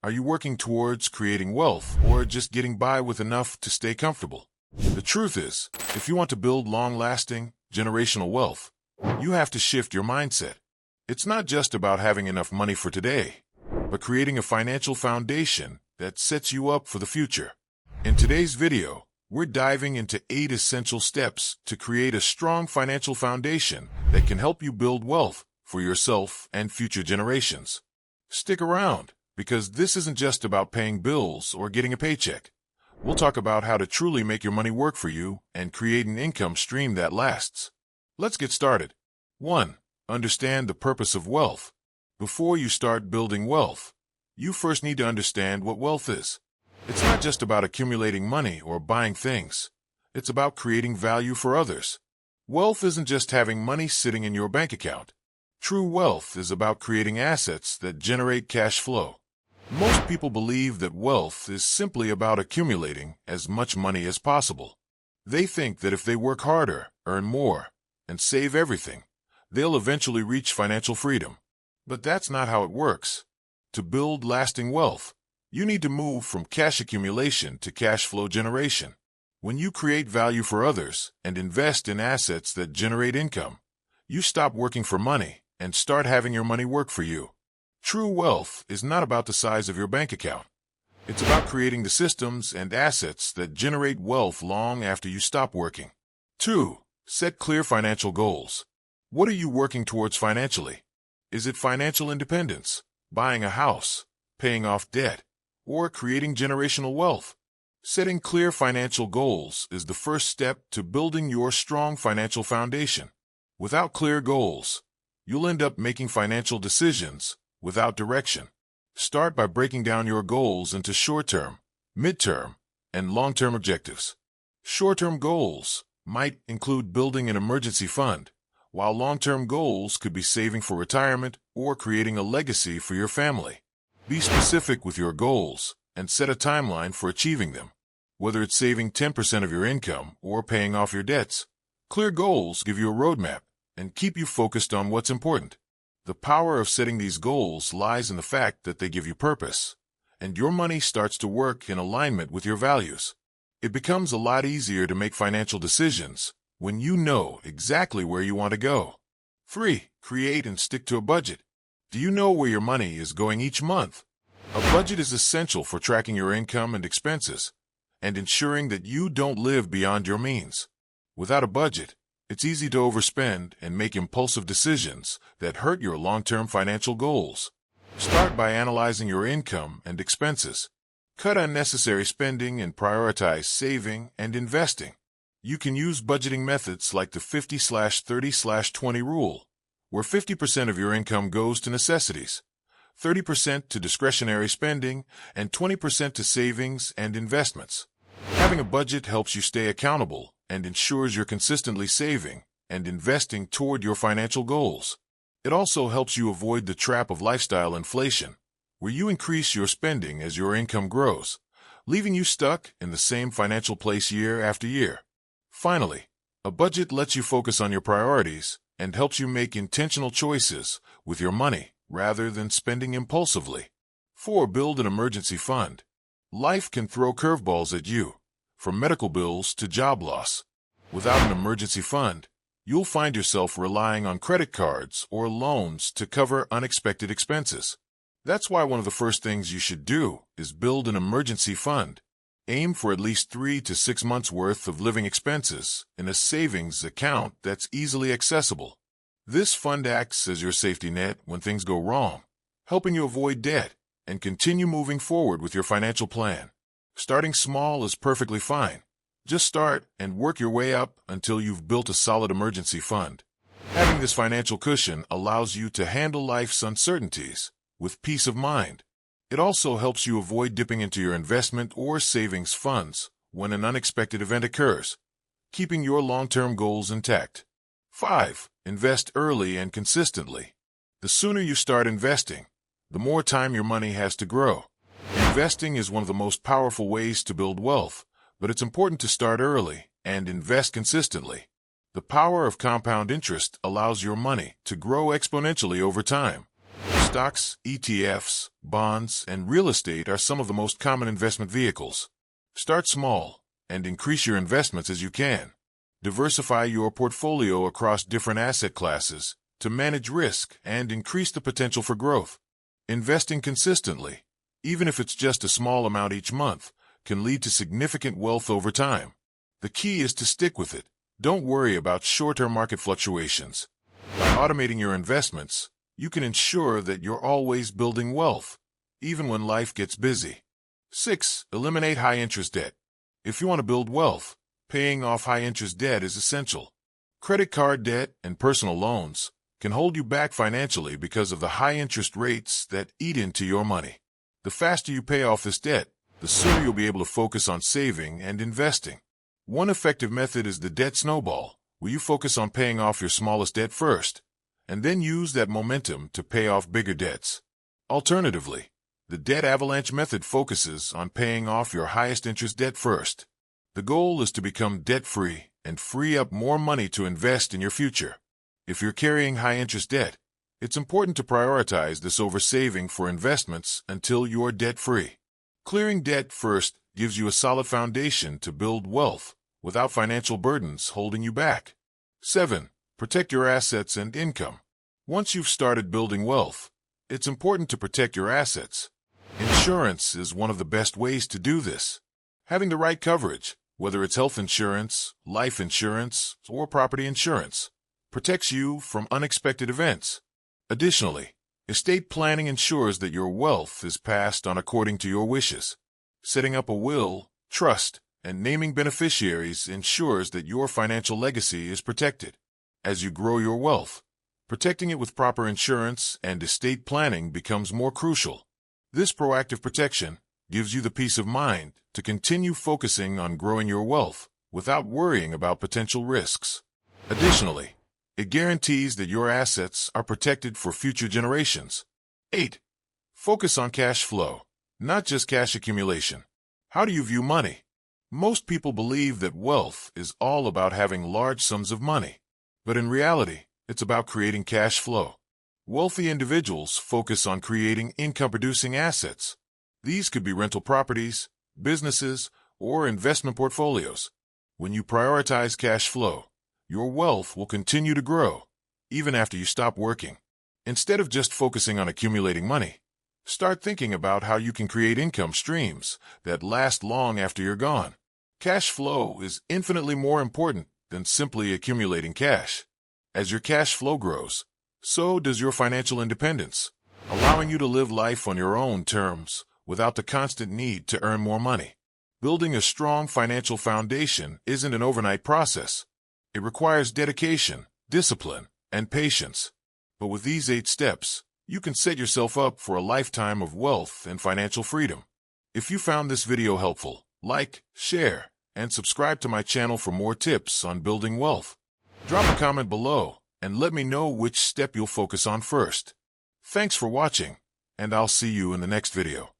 Are you working towards creating wealth or just getting by with enough to stay comfortable? The truth is, if you want to build long-lasting, generational wealth, you have to shift your mindset. It's not just about having enough money for today, but creating a financial foundation that sets you up for the future. In today's video, we're diving into 8 essential steps to create a strong financial foundation that can help you build wealth for yourself and future generations. Stick around, because this isn't just about paying bills or getting a paycheck. We'll talk about how to truly make your money work for you and create an income stream that lasts. Let's get started. 1. Understand the purpose of wealth. Before you start building wealth, you first need to understand what wealth is. It's not just about accumulating money or buying things. It's about creating value for others. Wealth isn't just having money sitting in your bank account. True wealth is about creating assets that generate cash flow. Most people believe that wealth is simply about accumulating as much money as possible. They think that if they work harder, earn more, and save everything, they'll eventually reach financial freedom. But that's not how it works. To build lasting wealth, you need to move from cash accumulation to cash flow generation. When you create value for others and invest in assets that generate income, you stop working for money and start having your money work for you. True wealth is not about the size of your bank account. It's about creating the systems and assets that generate wealth long after you stop working. 2. Set clear financial goals. What are you working towards financially? Is it financial independence, buying a house, paying off debt, or creating generational wealth? Setting clear financial goals is the first step to building your strong financial foundation. Without clear goals, you'll end up making financial decisions without direction. Start by breaking down your goals into short-term, mid-term, and long-term objectives. Short-term goals might include building an emergency fund, while long-term goals could be saving for retirement or creating a legacy for your family. Be specific with your goals and set a timeline for achieving them. Whether it's saving 10% of your income or paying off your debts, clear goals give you a roadmap and keep you focused on what's important. The power of setting these goals lies in the fact that they give you purpose, and your money starts to work in alignment with your values. It becomes a lot easier to make financial decisions when you know exactly where you want to go. 3. Create and stick to a budget. Do you know where your money is going each month? A budget is essential for tracking your income and expenses and ensuring that you don't live beyond your means. Without a budget, it's easy to overspend and make impulsive decisions that hurt your long-term financial goals. Start by analyzing your income and expenses. Cut unnecessary spending and prioritize saving and investing. You can use budgeting methods like the 50/30/20 rule, where 50% of your income goes to necessities, 30% to discretionary spending, and 20% to savings and investments. Having a budget helps you stay accountable and ensures you're consistently saving and investing toward your financial goals. It also helps you avoid the trap of lifestyle inflation, where you increase your spending as your income grows, leaving you stuck in the same financial place year after year. Finally, a budget lets you focus on your priorities and helps you make intentional choices with your money rather than spending impulsively. 4. Build an emergency fund. Life can throw curveballs at you, from medical bills to job loss. Without an emergency fund, you'll find yourself relying on credit cards or loans to cover unexpected expenses. That's why one of the first things you should do is build an emergency fund. Aim for at least 3 to 6 months' worth of living expenses in a savings account that's easily accessible. This fund acts as your safety net when things go wrong, helping you avoid debt and continue moving forward with your financial plan. Starting small is perfectly fine. Just start and work your way up until you've built a solid emergency fund. Having this financial cushion allows you to handle life's uncertainties with peace of mind. It also helps you avoid dipping into your investment or savings funds when an unexpected event occurs, keeping your long-term goals intact. 5. Invest early and consistently. The sooner you start investing, the more time your money has to grow. Investing is one of the most powerful ways to build wealth, but it's important to start early and invest consistently. The power of compound interest allows your money to grow exponentially over time. Stocks, ETFs, bonds, and real estate are some of the most common investment vehicles. Start small and increase your investments as you can. Diversify your portfolio across different asset classes to manage risk and increase the potential for growth. Investing consistently, even if it's just a small amount each month, can lead to significant wealth over time. The key is to stick with it. Don't worry about short-term market fluctuations. By automating your investments, you can ensure that you're always building wealth, even when life gets busy. 6. Eliminate high-interest debt. If you want to build wealth, paying off high-interest debt is essential. Credit card debt and personal loans can hold you back financially because of the high interest rates that eat into your money. The faster you pay off this debt, the sooner you'll be able to focus on saving and investing. One effective method is the debt snowball, where you focus on paying off your smallest debt first, and then use that momentum to pay off bigger debts. Alternatively, the debt avalanche method focuses on paying off your highest interest debt first. The goal is to become debt-free and free up more money to invest in your future. If you're carrying high-interest debt, it's important to prioritize this over saving for investments until you're debt-free. Clearing debt first gives you a solid foundation to build wealth without financial burdens holding you back. 7. Protect your assets and income. Once you've started building wealth, it's important to protect your assets. Insurance is one of the best ways to do this. Having the right coverage, whether it's health insurance, life insurance, or property insurance, protects you from unexpected events. Additionally, estate planning ensures that your wealth is passed on according to your wishes. Setting up a will, trust, and naming beneficiaries ensures that your financial legacy is protected. As you grow your wealth, protecting it with proper insurance and estate planning becomes more crucial. This proactive protection gives you the peace of mind to continue focusing on growing your wealth without worrying about potential risks. Additionally, it guarantees that your assets are protected for future generations. 8. Focus on cash flow, not just cash accumulation. How do you view money? Most people believe that wealth is all about having large sums of money, but in reality, it's about creating cash flow. Wealthy individuals focus on creating income-producing assets. These could be rental properties, businesses, or investment portfolios. When you prioritize cash flow, your wealth will continue to grow, even after you stop working. Instead of just focusing on accumulating money, start thinking about how you can create income streams that last long after you're gone. Cash flow is infinitely more important than simply accumulating cash. As your cash flow grows, so does your financial independence, allowing you to live life on your own terms without the constant need to earn more money. Building a strong financial foundation isn't an overnight process. It requires dedication, discipline, and patience. But with these 8 steps, you can set yourself up for a lifetime of wealth and financial freedom. If you found this video helpful, like, share, and subscribe to my channel for more tips on building wealth. Drop a comment below and let me know which step you'll focus on first. Thanks for watching, and I'll see you in the next video.